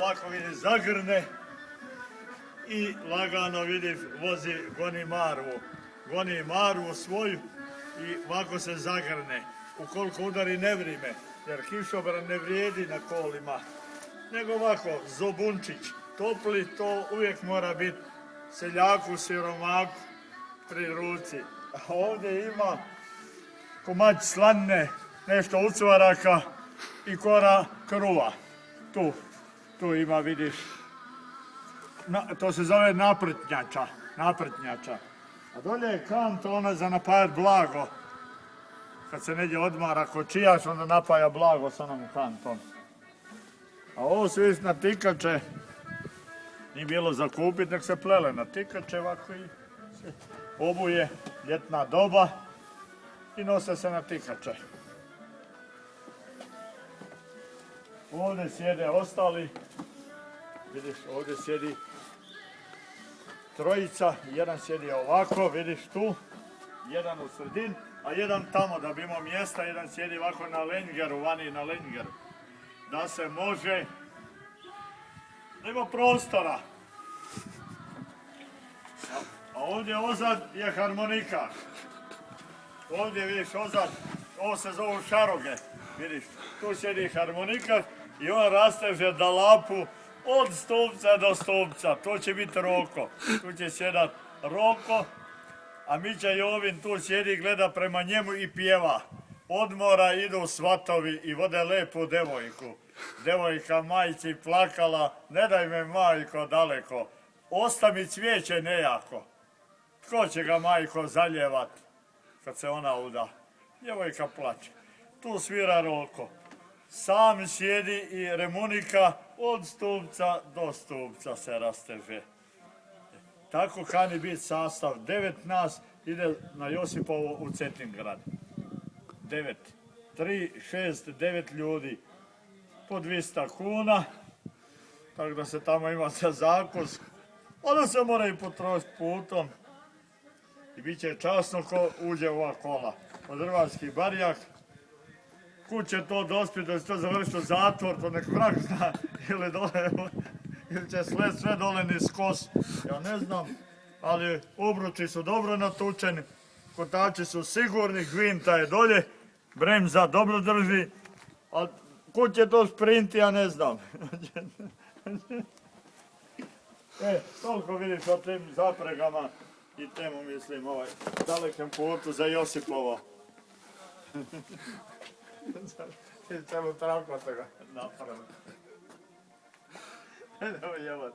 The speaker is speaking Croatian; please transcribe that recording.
ovako vidi zagrne i lagano vidi vozi, goni marvu svoju i ovako se zagrne. Ukoliko udari ne vrime, jer kišobran ne vrijedi na kolima, nego ovako, zobunčić, topli, to uvijek mora biti seljaku, siromaku pri ruci. A ovdje ima komad slanine, nešto ucvaraka i kora kruva. Tu ima, vidiš, to se zove naprtnjača. A dolje je kanta, ona za napajat blago. Kad se neđe odmara kočijaš, onda napaja blago s onom kantom. A ovo su viš na tikače, nije bilo za kupit, nek se plele na tikače ovako i se obuje, ljetna doba i nose se na tikače. Ovdje sjede ostali, vidiš, ovdje sjedi trojica, jedan sjedi ovako, vidiš tu, jedan u sredini, a jedan tamo da bi imao mjesta, jedan sjedi ovako na lengeru, vani na lengeru. Da se može, nema prostora. A ovdje ozad je harmonika. Ovdje vidiš ozad, ovo se zovu šaroge, vidiš, tu sjedi harmonika i on rasteže dalapu od stupca do stupca, to će biti Roko, tu će sjedat Roko, a Mića Jovin tu sjedi, gleda prema njemu i pjeva. Odmora idu svatovi i vode lepu devojku. Devojka majci plakala, ne daj me majko daleko, osta mi cvijeće nejako. Tko će ga majko zaljevat kad se ona uda? Djevojka plače. Tu svira Roko. Sam sjedi i remunika od stupca do stupca se rasteže. Tako kani biti sastav. 9 nas ide na Josipovo u Cetingrad. 9. 3, 6, 9 ljudi. Po 200 kuna. Tako da se tamo ima za zakus. Onda se mora i potrošiti putom. I bit će časno ko uđe u ova kola. Od Hrvatski barjak. Kud će to dospjeti, da će to završiti u zatvor, to nek vrag zna, ili će sve dole niz kos, ja ne znam, ali obruči su dobro natučeni, kotači su sigurni, gvinta je dolje, bremza dobro drži, a kud će to sprinti, ja ne znam. Toliko vidiš o tim zapregama i temu, mislim, dalekem putu za Josipovo. Celu travku toga napraviti. Evo jebat.